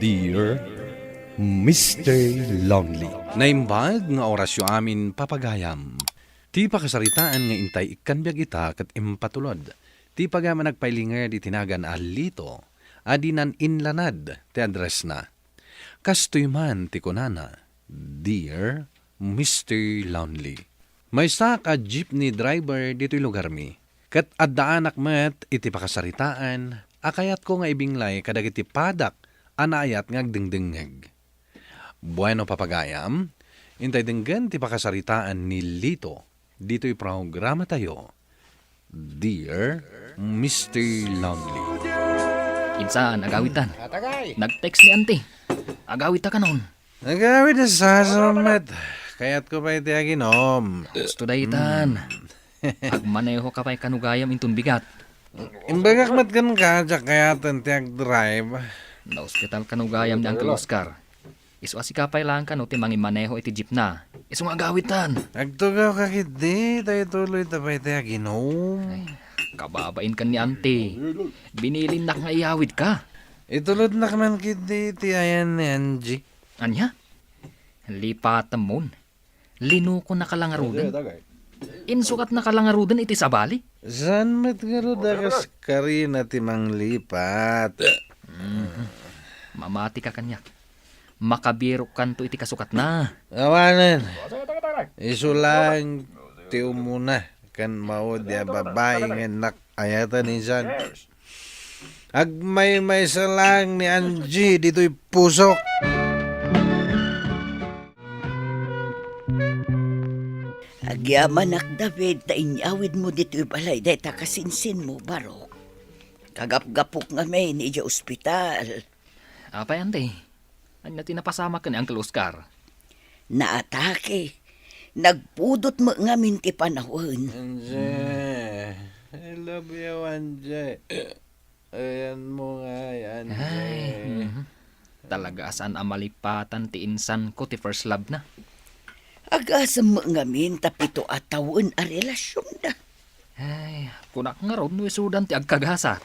Dear Mr. Lonely. Naimbag nga orasyo amin papagayam. Ti pakasaritaan nga intay ikanbyag ita kat impatulod. Ti pagama nagpailinger di tinagan alito. Adinan inlanad ti address na. Kastoy man ti kunana. Dear Mr. Lonely. May sa ka jeepney driver dito'y lugar mi. Kat addaanak met iti pakasaritaan. Akayat ko nga ibinglay kadagiti padak anayat ngagdingdingeg. Bueno papagayam, intay dinggan ti pakasaritaan ni Lito. Dito'y programa tayo. Dear Mr. Lonely. Insan, agawitan. Nag-text ni auntie. Agawit ka noon. Nagawid na sa sumet. Kaya't ko pa iti aginom. Gusto dahitan. Agmaneho ka pa'y kanugayam intun bigat. Imbagak mat kan ka, tsak kayatan ti ag-drive. Na hospital kanugayam ni Uncle Oscar. Isu asikapay lang ka no ti mangimaneho iti jeep na. Isu nga agawitan. Agtugaw ka kiti, tayo tuloy tapay ti aginom. Kababain ka ni auntie. Binilin na nga iyawid ka. Itulod na kaman kiti, ti ayan ni Angie. Anya? Lipatan mo. Linuko na kalangarudan. Insukat na kalangarudan iti sabali. San met garo dakas karina ti manglipat. Mamati ka kanyak. Makabiro kanto iti kasukat na. Awanan. Isulang ti umuna. Kan mao di babae nga nak ayatan ni San. Agmay salang ni Angie dito'y pusok. Agyaman ak David, ta inyawid mo dito'y balay, day ta kasinsin mo, Barok. Kagap-gapok nga may ni iya ospital. Apay ante. Ano na tinapasama ka ni Uncle Oscar? Naatake. Nagpudot mo nga minti panahon. Angie, I love you, Angie. Ayan mo nga, Angie. Talaga asan amalipatan ti insan ko ti first love na. Agasam mo nga min, tapito atawon a relasyon na. Ay, kunak nga ron no isudan ti agkagasa.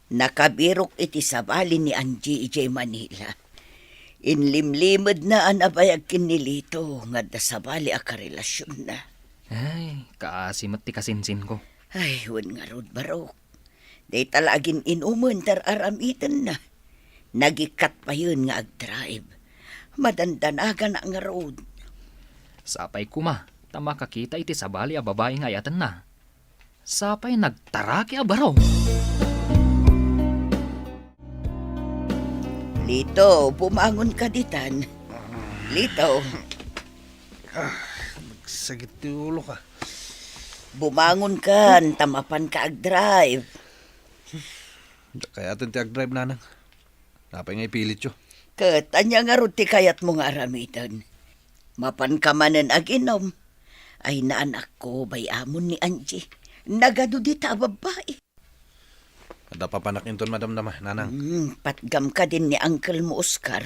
Nakabirok iti sabali ni Angie ijay Manila. Inlimlimod na ang abayag kinilito nga da sabali a karelasyon na. Ay, kaasimat ti kasinsin ko. Ay, wan nga rod, Barok. Day talagin inuman tar aramitan na. Nagikat pa yun nga ag-drive. Madandanaga na nga road. Sapay kuma, tama kakita iti sabali a babae nga yatan na. Sapay nagtaraki a baraw. Lito, bumangon ka ditan. Lito, Magsagit ti ulo ka. bumangon ka, tamapan ka ag-drive. Kaya atin ti ag-drive nanang. Napay nga ipilit yo. Kat, anya nga rod ti kayat mo nga aramitan. Mapan ka manen aginom. Ay naanak ko, bayamon ni Angie. Nagado di ta babae. Ada pa panakinton madam nama, nanang. Patgam ka din ni Uncle mo, Oscar.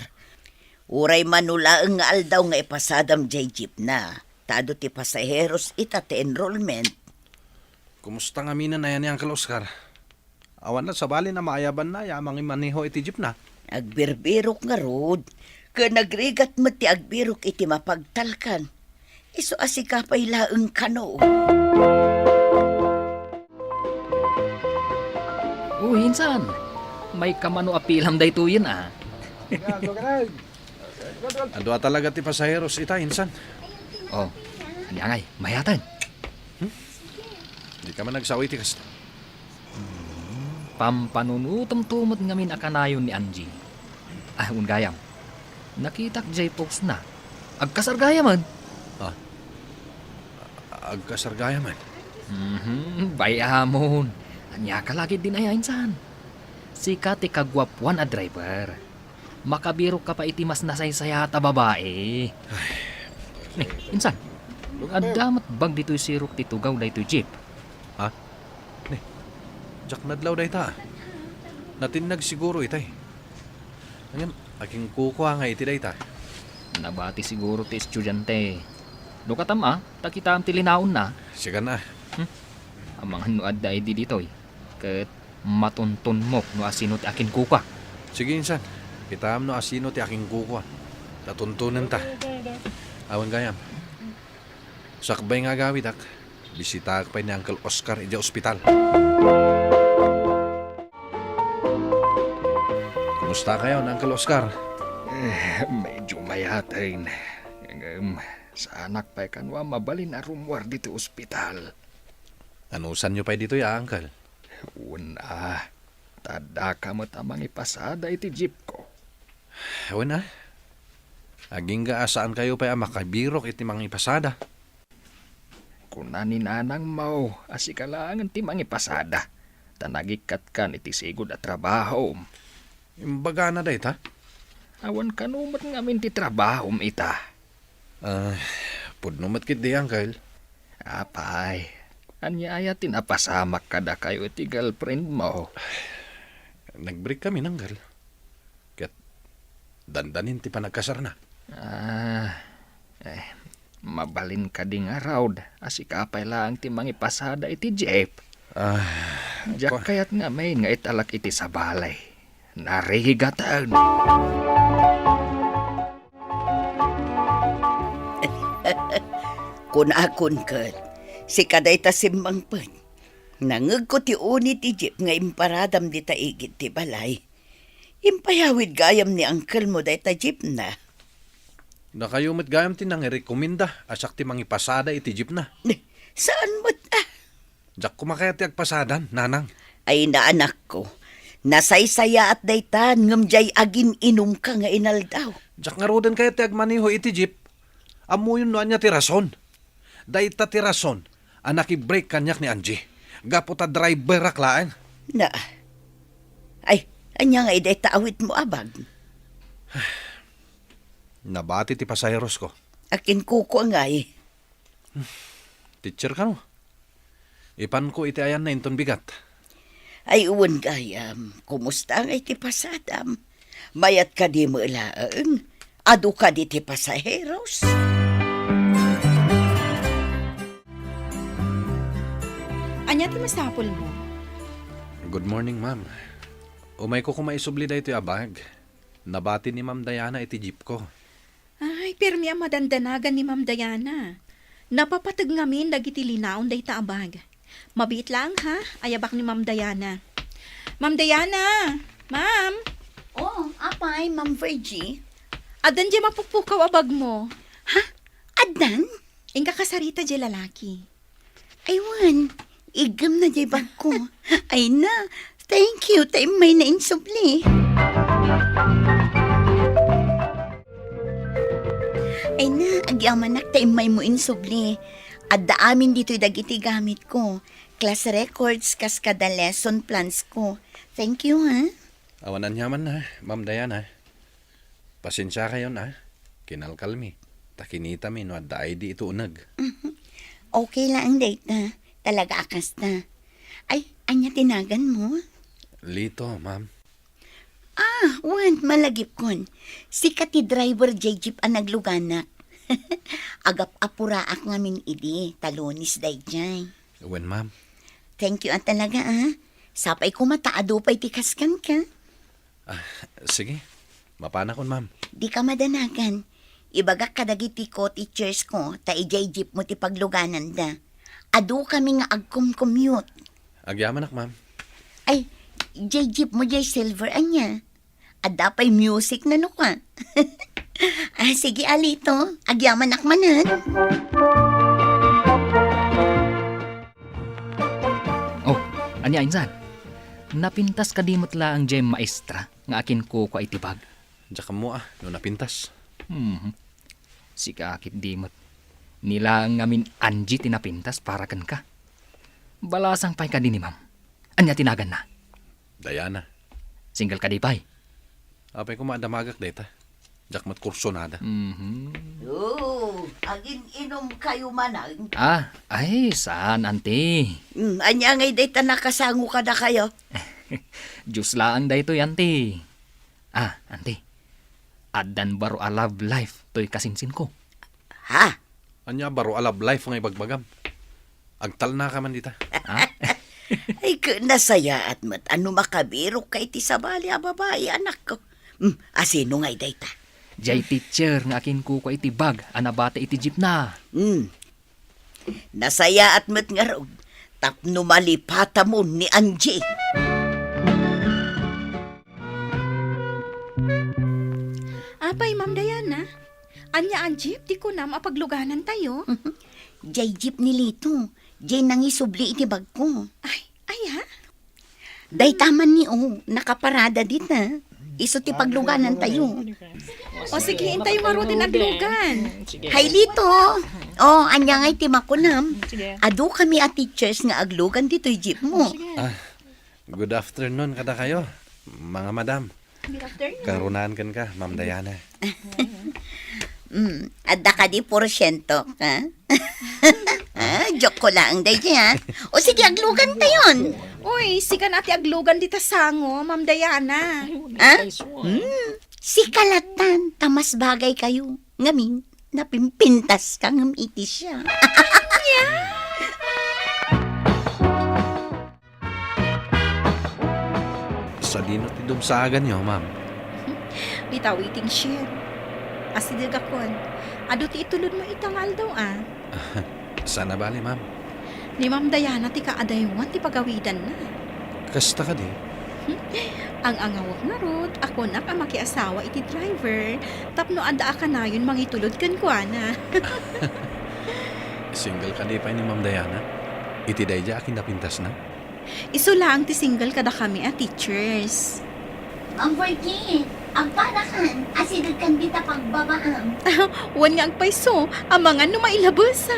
Uray manulaang nga aldaw nga ipasadam jay jeep na. Tado ti pasaheros ita ti enrollment. Kumusta nga minan na yan ni Uncle Oscar? Awan na sabali na maayaban na, yamang imaneho iti jeep na. Agbirbirok nga rod. Ka nagrigat mo ti agbirok iti mapagtalkan. Iso asikapay laeng kano. Insan, may kamano apilam day tuyin ah. Ado talaga ti pasaheros ita, insan. Oh, anyangay, mayatan. Di ka man nagsawi ti kasta. Pampanunutom tumot ngamin akanayon ni Angie. Ah, ungayam. Nakitak jay post na. Agkasargayaman. Agkasargaya man. Bayamon. Anya ka lagi din ay insan. Sika ti kagwapwan a driver. Makabiro ka pa iti mas nasaysaya ta babae. Ni, insan. Adamat bag dito'y sirok ti tugaw da ito'y jeep. Ha? Ni, jak nadlaw da ita. Natinag siguro itay. Ngayon, aking kukuha nga iti da ita. Nabati siguro ti estudyante. Dukatam takita am ti linaon na. Siga na. Ang mga nuad da di dito'y. Ket matuntun mo no asino ti akin kuka. Sige, insan. Kitam no asino ti aking kukuan. Tatuntunan ta. Awan gayam. Sakbay nga gawid ak. Bisita pa ni Uncle Oscar iti ospital. Kumusta kayo na Uncle Oscar? Medyo mayatain. Sa anak pa'y kanwa mabalin na rumwar dito ospital. Anusan nyo pa dito ya Uncle? Una, tada ka mo tamang ipasada iti jeep ko. Awan na. Aging saan kayo pa makabirok iti mga ipasada. Kunanin anang mau, asikalangan ti mga ipasada. Tanagikat kan iti sigod at trabaho. Imbaga na dahit ha? Awan kanumat ngamin ti trabaho ita. Pudnumat kit di Uncle. Apay, anya ayatin apasamak kada kayo iti girlfriend mo. Nag-break kami Uncle. Kat dandanin ti panagkasar na. Mabalin ka ding araw, asikapay lang ti mga ipasada iti jeep. Diyak kayat nga may nga italak iti sa balay. Narihigatan. Kun akon kat, si kaday ta simbangpan. Nangag ko ti uni ti jeep nga imparadam di ta igit ti balay. Impayawid gayam ni uncle mo day ta jeep na. Nakayumit gayam ti nang irekomenda asak ti mga ipasada iti jeep na. Saan mo't Jak kumakaya ti agpasadan, nanang. Ay naanak ko, nasaysaya at daytan ngamjay agin inom ka nga inaldaw. Jak nga roden kaya ti agmaniho iti jeep. Amuyon no anya ti rason. Dayta ti rason, anak i-break kanyak ni Angie. Gapo ta driver raklaan. Na, ay, anya nga iday taawit mo abag. Nabati ti pasayeros ko. Akin kuko nga eh. Teacher ka no? Ipan ko iti ayan na inton bigat. Ay uwan gayam, kumusta nga iti pasadam? Mayat ka di mo ilaang, adu ka di ti pasaheros. Anya ti masapol mo? Good morning, ma'am. Umay ko kumaisubli da ito abag. Nabati ni Ma'am Diana iti jeep ko. Ay, permi ang madandanagan ni Ma'am Diana. Napapatag ngamin dagiti linaon day taabag. Mabit lang ha, ayabak ni Ma'am Diana. Ma'am Diana! Ma'am! Oh, apay, Ma'am Virgie. Adan di mapupukaw abag mo. Ha? Adan? Ingka kasarita di lalaki. Aywan, igam na di bag ko. Ay na, thank you, tayo may nainsubli. Ay na, agyamanak tayo may mo insubli. Adda amin dito'y dagiti gamit ko. Class records, kas kada lesson plans ko. Thank you, ha? Awanan yaman na, Ma'am Diana. Pasensya kayo na. Kinalkalmi. Takinita mi no adda ID ito unag. Okay lang ang date na. Talaga akas na. Ay, anya tinagan mo? Lito, ma'am. Wan, malagip kon. Si kati driver J-Jeep ang nagluganak. Agap apuraak ngamin idi, talonis day jay. When, ma'am? Thank you ang talaga, Sapay ko mataado pa'y tikaskan ka. Sige. Mapana kon, ma'am. Di ka madanagan. Ibagak kadagiti ko teachers ko, ta J-Jeep mo ti pagluganan da. Ado kami nga agkum-commute. Agyamanak, ma'am. Ay, J-Jeep mo jay silver anya. Ada pa'y music na no ka. Sige, alito. Agyaman akmanan. Oh, anya insan. Napintas kadimot la ang gem maestra nga akin ko ko itibag. Diyak mo no napintas. Si kakit dimot. Nila ngamin Angie tinapintas para kan ka. Balasang pay ka din ni ma'am. Anya tinagan na. Diana. Single ka di pay. Apay ko maadamagak deta. Diyak mat kurso nada. Oh, agin inom kayo manang. Ay, saan, auntie? Anya ngay dayta nakasango ka na kayo. Diyos lang dayto yanti. Auntie. Adan baro a love life to'y kasinsin ko. Ha? Anya baro alab life nga ibagbagam. Agtal na ka man dita. Ay, nasaya at mat ano makabiro kay ti sabali a babae, anak ko. Asino nga'y dayta? Jay teacher nga akin ko iti bag, anabata iti jeep na. Nasaya at met nga raw. Tapno malipata mo ni Angie. Apay, Ma'am Diana. Anya ang jeep, di ko na mapagluganan tayo. Jay jeep ni Lito. Jay nangisubli iti bag ko. Ay ha? Day taman ni nakaparada din na. Iso ti pagluganan tayo. O sige, hintay mo ro din aglugan. Hay Lito. Anya nga'y timakunam. Ado kami at teachers nga aglugan dito'y jeep mo. Good afternoon kada kayo, mga madam. Good afternoon. Karunahan kan ka, Ma'am Diana. Adda ka di porsyento, ha? Joke ko lang, day ha? O sige, aglugan tayon. Uy, sika nati aglugan dita sango, Ma'am Diana. Si Kalatan, tamas bagay kayo. Ngamin, napimpintas ka ngam iti siya. Sa dino ti dumsagan nyo, ma'am. Bitaw iting shit. Asidig akon. Ado ti itulod mo itangal daw Sana bali, ma'am. Ni Ma'am Diana ti kaadaywan ti pagawidan na. Kasta ka di. Ang angawak nga rod, ako na ka makiasawa iti driver. Tapno anda ka na yun mangitulod kan kuana. Single ka di pa ni Ma'am Diana. Iti dayja akin napintas na. Iso lang ti single kada kami teachers. Ang working, ang parakan, asidad kan dita pagbabaam. Wan nga ang paiso, amangan no mailabas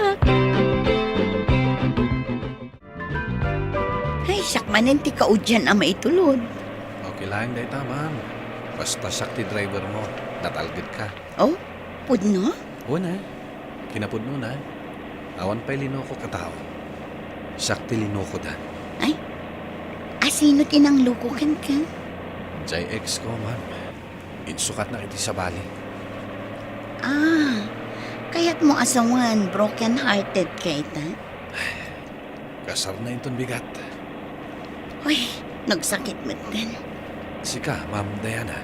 Ay, sakmanin ti kaudyan ang maitulod. Okay lang day ta, ma'am. Basta sakti driver mo, natalgid ka. Pudno? Una, kinapudno na. Awan pa'y linoko katao. Sakti linoko da. Asino tinanglukukan ka? Jay ex ko, ma'am. Insukat na kiti sa bali. Kaya't mo asawan, broken-hearted kay ta? Kasar na itong bigat. Uy, nagsakit mo din. Sika, Ma'am Diana.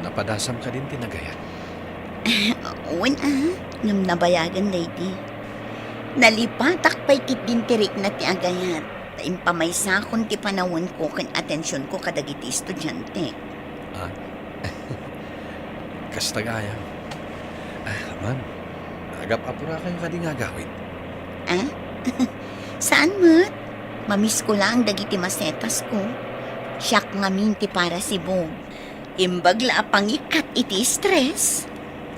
Napadasam ka din tinagayat. Uwan ngam nabayagan lady. Nalipatak pa'y kit din tirik na ti agayat. Impamaysa kon ti panawon ko kan atensyon ko kadagiti estudyante. Kastagayam. Ma'am, agap-apura kayo kading agawid. Saan mo? Mamiss ko lang dagiti masetas ko. Siyak nga minti para si Bog. Imbagla pangikat iti stress.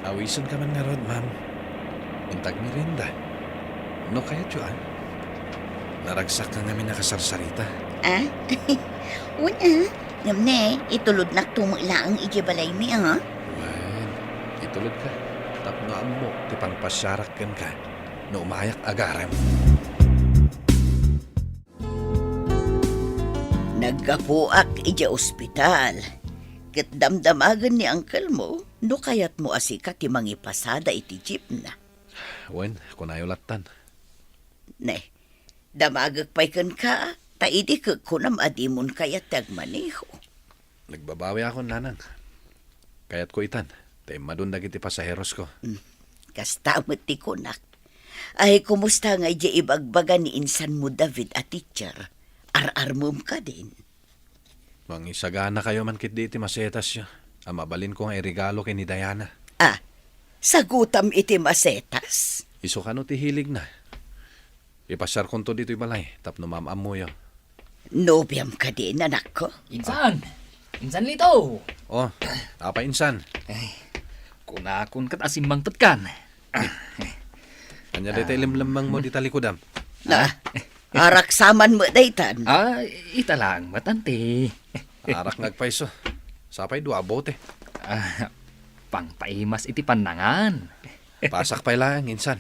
Awison ka man nga rod, ma'am. Intag merinda. No kaya tiyuan? Naragsak ka namin nakasarsarita. Una, ngamne, itulod na tumula ang ijibalay mi, Well, itulod ka. Tapno amok, ti pangpasyarak ka. No umayak agaram. Nagkapuak ija ospital. Kat damdamagan ni uncle mo, no kayat mo asika ti mangipasada iti jeep na. Wen, kunayo latan. Ne, damagag pa'y kan ka, taidi ka kunam adimon kayat tagmaneho. Nagbabawi ako, nanang. Kaya't ko itan. Tay madundag iti pasaheros ko. Kastamot ti kunak. Ay, kumusta nga ija ibagbaga ni insan mo David at teacher? Ar-armum ka din. Mangisagana kayo man kit di iti masetas yo. Mabalin ko nga irigalo kay ni Diana. Sagutam iti masetas. Iso ka no ti hilig na. Ipasyar ko to dito'y balay. Tapno mamam mo yo. Nobyam ka din, anak ko. Insan! Insan Lito! Apa insan? Kunakun kat asimbang tutkan. Kanya dito ilimlamang mo di talikudam. Araksaman mo daytan. Ita lang, matante. Arak ngagpaiso. Sapay dua bote. Pangpaimas iti panangan. Pasak pa'y lang, insan.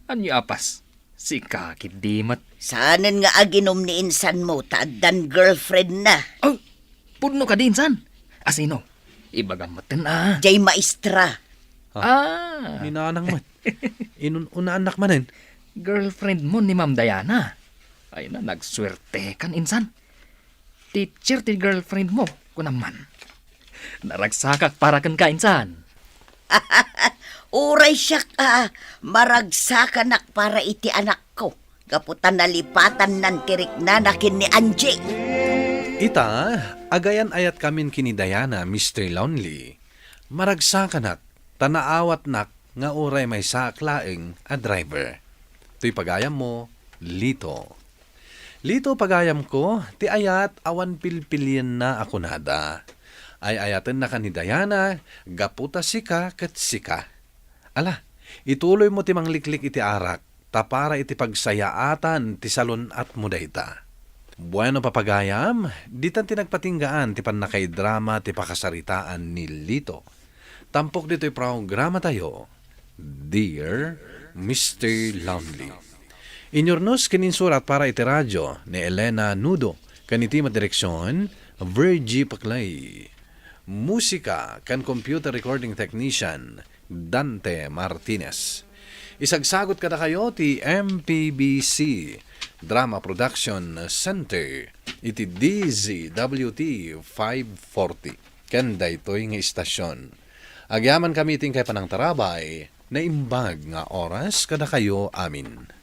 Anyo apas? Si kakit dimat. Saanan nga aginom ni insan mo, taddan girlfriend na. Puno ka din, san? Asino? Ibagamaten Jay maestra. Ninanang man. Inuna anak manin. Girlfriend mo ni Ma'am Diana. Ay na, nagswerte kan, insan. Teacher ti girlfriend mo, kunaman. Naragsakak para kan kainsan. Uray siya ka, maragsakan para iti anak ko. Kaputan nalipatan ng tirik na nakin ni Angie. Ita, agayan ayat kamin kini Diana, Mr. Lonely. Maragsakan tanaawat nak, nga uray may saklaing a driver. To'y pagayam mo, Lito. Lito pagayam ko, ti ayat awan pilpilyan na ako nada. Ay ayaten na ka ni Diana, gaputa sika ket sika. Ala, ituloy mo ti mangliklik iti arak, tapara iti pagsayaatan ti salon at mudayta. Bueno papagayam, ditan ti nagpatinggaan ti panakay drama ti pakasaritaan ni Lito. Tampok dito'y programa tayo, Dear Mr. Lonely. Inyornos kininsurat para iti radyo ni Elena Nudo, kaniti direksyon, Virgie Paclay. Musika kan computer recording technician, Dante Martinez. Isagsagot kada kayo ti MPBC Drama Production Center iti DZWT 540 kanda ito'y nga istasyon. Agyaman kami ting kay panang tarabay na imbag nga oras kada kayo amin.